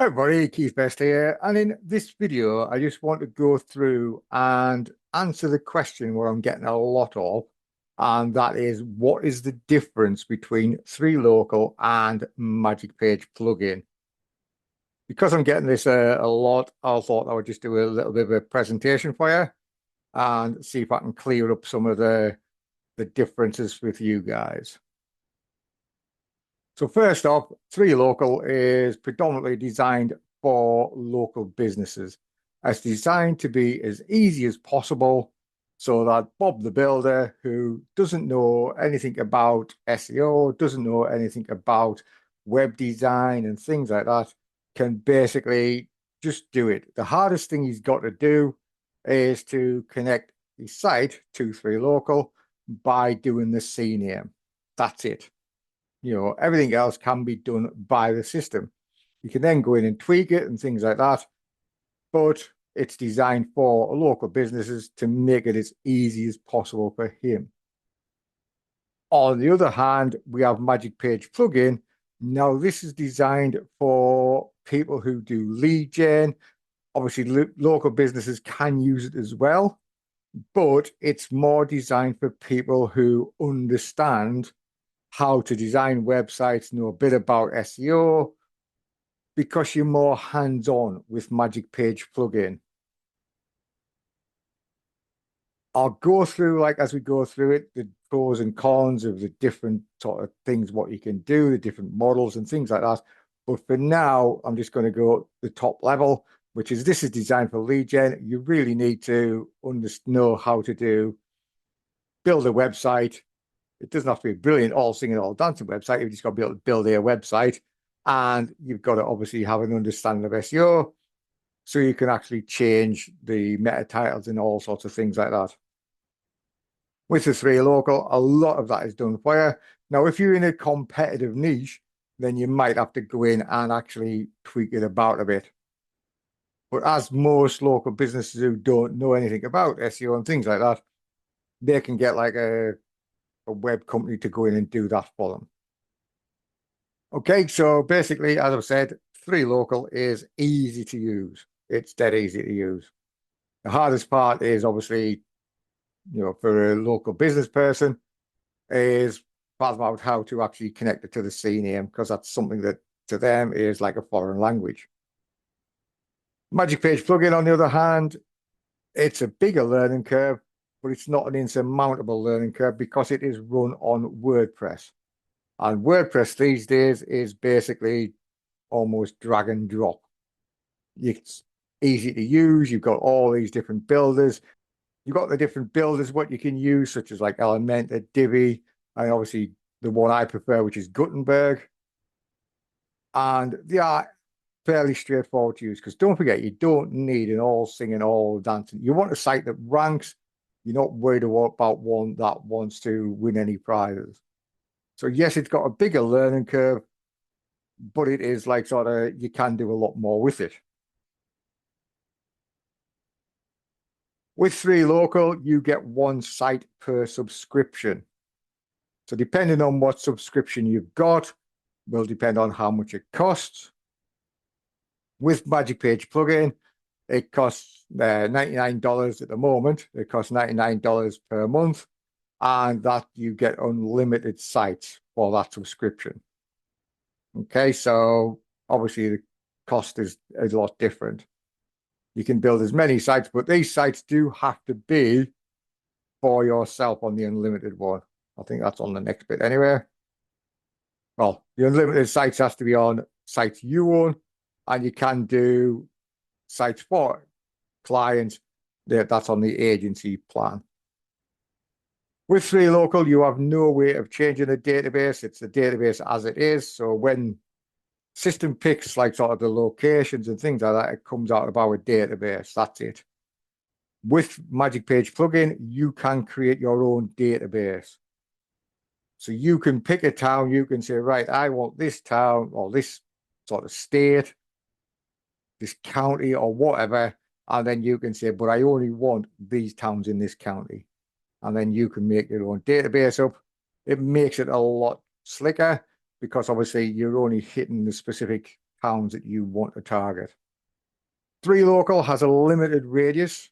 Hi everybody, Keith Best here, and in this video I just want to go through and answer the question where I'm getting a lot of, and that is, what is the difference between 3local and Magic Page plugin? Because I'm getting this a lot, I thought I would just do a little bit of a presentation for you and see if I can clear up some of the differences with you guys. So first off, 3local is predominantly designed for local businesses. It's designed to be as easy as possible so that Bob the Builder, who doesn't know anything about SEO, doesn't know anything about web design and things like that, can basically just do it. The hardest thing he's got to do is to connect his site to 3local by doing the CNAME. That's it. Everything else can be done by the system. You can then go in and tweak it and things like that, but it's designed for local businesses to make it as easy as possible for him. On the other hand, we have Magic Page plugin. Now, this is designed for people who do lead gen. Obviously, local businesses can use it as well, but it's more designed for people who understand how to design websites, know a bit about SEO, because you're more hands-on with Magic Page plugin. I'll go through, as we go through it, the pros and cons of the different sort of things, what you can do, the different models and things like that. But for now, I'm just going to go the top level, which is this is designed for lead gen. You really need to know how to build a website. It doesn't have to be a brilliant all singing, all dancing website. You've just got to be able to build a website, and you've got to obviously have an understanding of SEO, so you can actually change the meta titles and all sorts of things like that. With the 3local, a lot of that is done for you. Now, if you're in a competitive niche, then you might have to go in and actually tweak it about a bit. But as most local businesses who don't know anything about SEO and things like that, they can get like a web company to go in and do that for them. Okay, so basically, as I've said, 3local is easy to use. It's dead easy to use. The hardest part is obviously, for a local business person, is about how to actually connect it to the CNAME, because that's something that to them is like a foreign language. Magic Page plugin, on the other hand, it's a bigger learning curve, but it's not an insurmountable learning curve because it is run on WordPress. And WordPress these days is basically almost drag and drop. It's easy to use. You've got all these different builders. You've got the different builders, what you can use, such as like Elementor, Divi, and obviously the one I prefer, which is Gutenberg. And they are fairly straightforward to use, because don't forget, you don't need an all singing, all dancing. You want a site that ranks. You're not worried about one that wants to win any prizes. So yes, it's got a bigger learning curve, but it is like sort of, you can do a lot more with it. With 3local, you get one site per subscription. So depending on what subscription you've got, will depend on how much it costs. With Magic Page plugin, it costs $99 at the moment. It costs $99 per month, and that you get unlimited sites for that subscription. Okay, so obviously the cost is a lot different. You can build as many sites, but these sites do have to be for yourself on the unlimited one. I think that's on the next bit anyway. Well, the unlimited sites has to be on sites you own, and you can do sites for clients. That's on the agency plan. With 3local, you have no way of changing the database. It's the database as it is. So when system picks like sort of the locations and things like that, it comes out of our database. That's it. With Magic Page plugin, you can create your own database. So you can pick a town. You can say, right, I want this town or this sort of state, this county or whatever. And then you can say, but I only want these towns in this county. And then you can make your own database up. It makes it a lot slicker, because obviously you're only hitting the specific towns that you want to target. 3local has a limited radius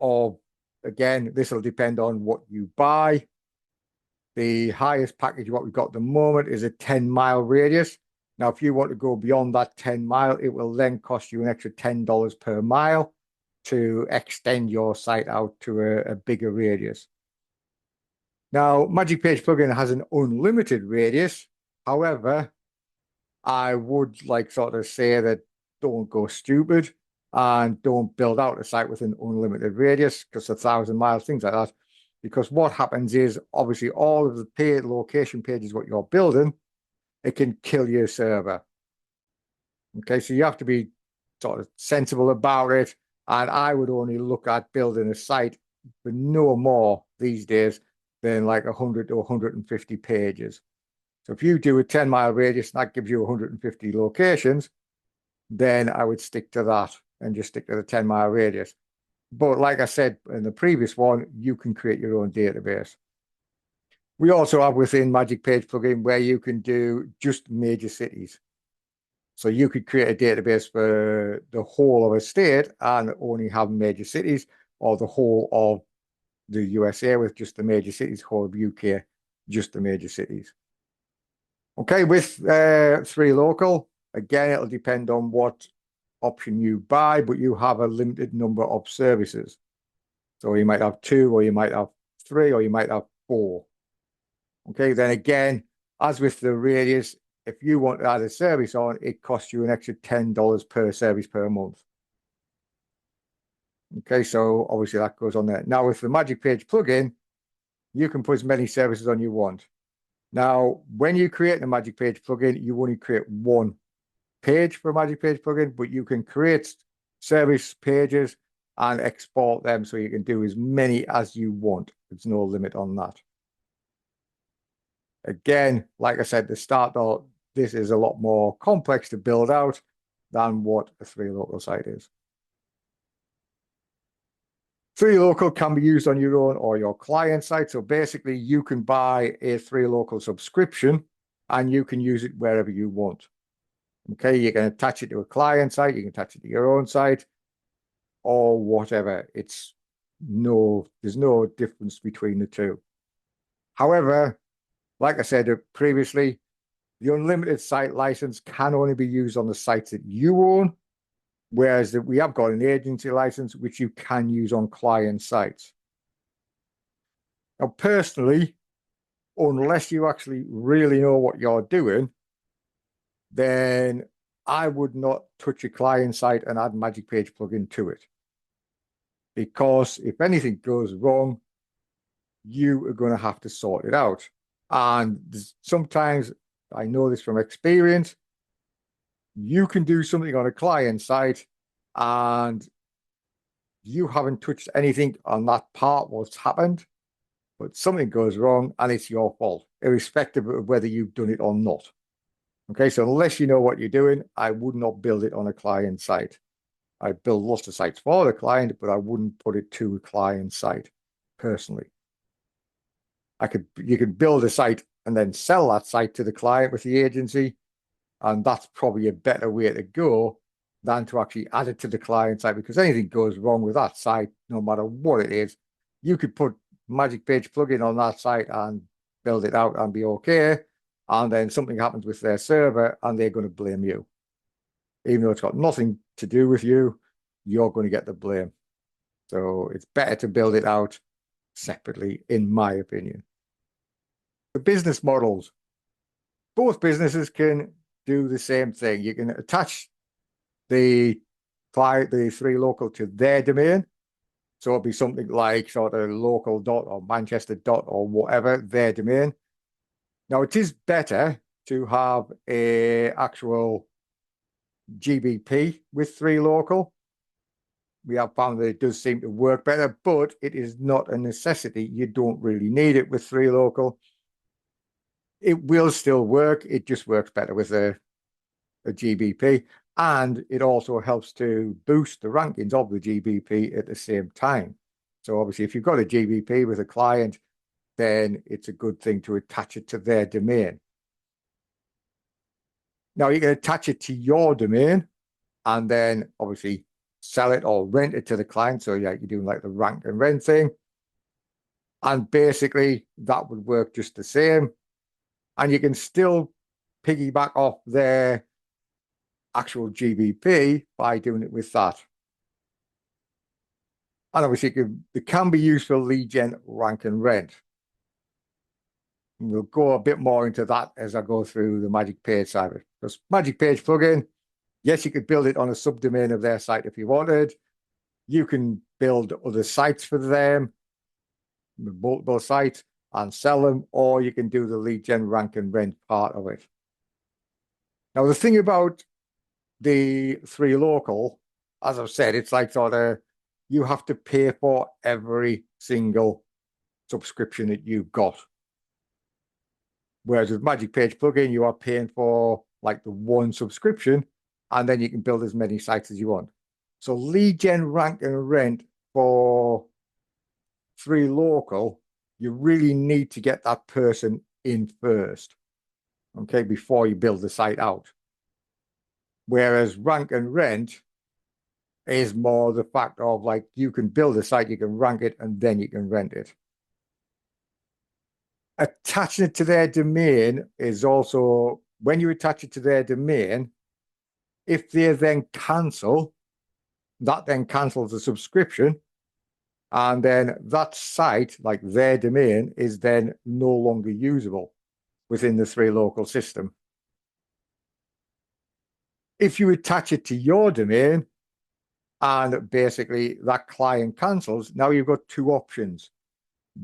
of, again, this will depend on what you buy. The highest package, what we've got at the moment, is a 10-mile radius. Now, if you want to go beyond that 10 mile, it will then cost you an extra $10 per mile to extend your site out to a bigger radius. Now, Magic Page plugin has an unlimited radius. However, I would like sort of say that don't go stupid and don't build out a site with an unlimited radius, because 1,000 miles, things like that. Because what happens is, obviously, all of the paid location pages, what you're building, it can kill your server. Okay, so you have to be sort of sensible about it. And I would only look at building a site for no more these days than like 100 to 150 pages. So if you do a 10-mile radius, and that gives you 150 locations, then I would stick to that and just stick to the 10-mile radius. But like I said in the previous one, you can create your own database. We also have within Magic Page plugin where you can do just major cities. So you could create a database for the whole of a state and only have major cities, or the whole of the USA with just the major cities, whole of UK, just the major cities. Okay, with 3local, again, it'll depend on what option you buy, but you have a limited number of services. So you might have 2, or you might have 3, or you might have 4. Okay, then again, as with the radius, if you want to add a service on, it costs you an extra $10 per service per month. Okay, so obviously that goes on there. Now with the Magic Page plugin, you can put as many services on you want. Now, when you create the Magic Page plugin, you only create one page for a Magic Page plugin, but you can create service pages and export them so you can do as many as you want. There's no limit on that. Again, like I said, the start, this is a lot more complex to build out than what a 3local site is. 3local can be used on your own or your client site. So basically, you can buy a 3local subscription and you can use it wherever you want. Okay, you can attach it to a client site, you can attach it to your own site, or whatever. There's no difference between the two. However, like I said previously, the unlimited site license can only be used on the sites that you own, whereas we have got an agency license, which you can use on client sites. Now, personally, unless you actually really know what you're doing, then I would not touch a client site and add Magic Page plugin to it. Because if anything goes wrong, you are going to have to sort it out. And sometimes, I know this from experience, you can do something on a client site and you haven't touched anything on that part, what's happened, but something goes wrong and it's your fault, irrespective of whether you've done it or not. Okay, so unless you know what you're doing, I would not build it on a client site. I build lots of sites for the client, but I wouldn't put it to a client site personally. You could build a site and then sell that site to the client with the agency, and that's probably a better way to go than to actually add it to the client site, because anything goes wrong with that site, no matter what it is, you could put Magic Page plugin on that site and build it out and be okay, and then something happens with their server and they're going to blame you. Even though it's got nothing to do with you, you're going to get the blame. So it's better to build it out separately, in my opinion. The business models. Both businesses can do the same thing. You can attach the 3local to their domain. So it'll be something like sort of local dot or Manchester dot or whatever, their domain. Now, it is better to have a actual GBP with 3local. We have found that it does seem to work better, but it is not a necessity. You don't really need it with 3local. It will still work. It just works better with a GBP. And it also helps to boost the rankings of the GBP at the same time. So obviously, if you've got a GBP with a client, then it's a good thing to attach it to their domain. Now you can attach it to your domain and then obviously sell it or rent it to the client. So yeah, you're doing like the rank and rent thing. And basically that would work just the same. And you can still piggyback off their actual GBP by doing it with that. And obviously it can be used for lead gen, rank and rent. And we'll go a bit more into that as I go through the Magic Page side of it. Because Magic Page plugin, yes, you could build it on a subdomain of their site if you wanted. You can build other sites for them, multiple sites, and sell them, or you can do the lead gen, rank and rent part of it. Now, the thing about the 3local, as I've said, it's like sort of you have to pay for every single subscription that you've got. Whereas with Magic Page plugin, you are paying for like the one subscription, and then you can build as many sites as you want. So lead gen, rank and rent for 3local, you really need to get that person in first, okay, before you build the site out. Whereas rank and rent is more the fact of like you can build a site, you can rank it, and then you can rent it. Attaching it to their domain is also, when you attach it to their domain, if they then cancel, that then cancels the subscription. And then that site, like their domain, is then no longer usable within the 3local system. If you attach it to your domain and basically that client cancels, now you've got two options.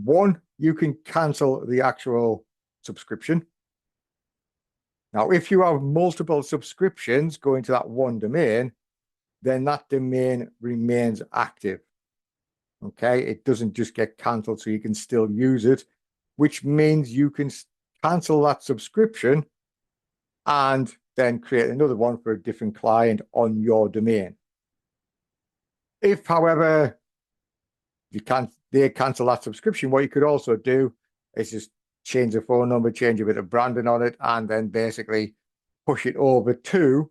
One, you can cancel the actual subscription. Now, if you have multiple subscriptions going to that one domain, then that domain remains active. Okay, it doesn't just get cancelled, so you can still use it, which means you can cancel that subscription and then create another one for a different client on your domain. If, however, they cancel that subscription, what you could also do is just change the phone number, change a bit of branding on it, and then basically push it over to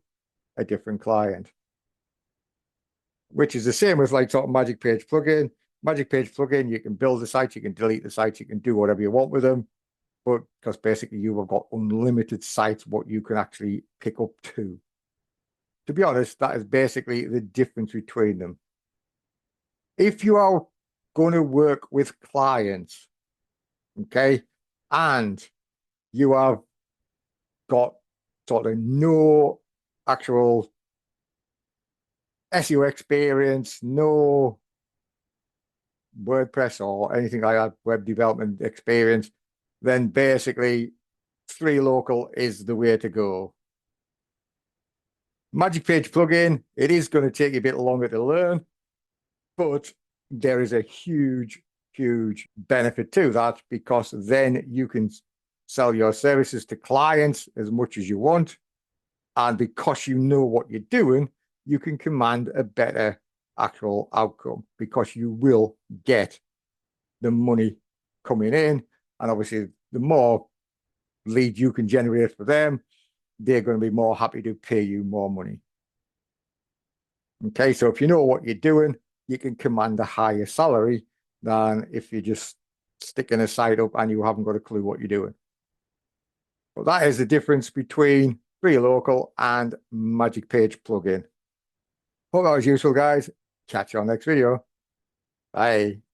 a different client. Which is the same as like sort of Magic Page plugin. Magic Page plugin, you can build the site, you can delete the sites, you can do whatever you want with them. But because basically you have got unlimited sites, what you can actually pick up to. To be honest, that is basically the difference between them. If you are going to work with clients, okay, and you have got sort of no actual SEO experience, no WordPress or anything like that, web development experience, then basically 3local is the way to go. Magic Page plugin, it is going to take you a bit longer to learn, but there is a huge, huge benefit to that because then you can sell your services to clients as much as you want. And because you know what you're doing, you can command a better actual outcome because you will get the money coming in. And obviously, the more leads you can generate for them, they're going to be more happy to pay you more money. Okay, so if you know what you're doing, you can command a higher salary than if you're just sticking a site up and you haven't got a clue what you're doing. But that is the difference between 3local and Magic Page plugin. Hope that was useful, guys. Catch you on next video. Bye.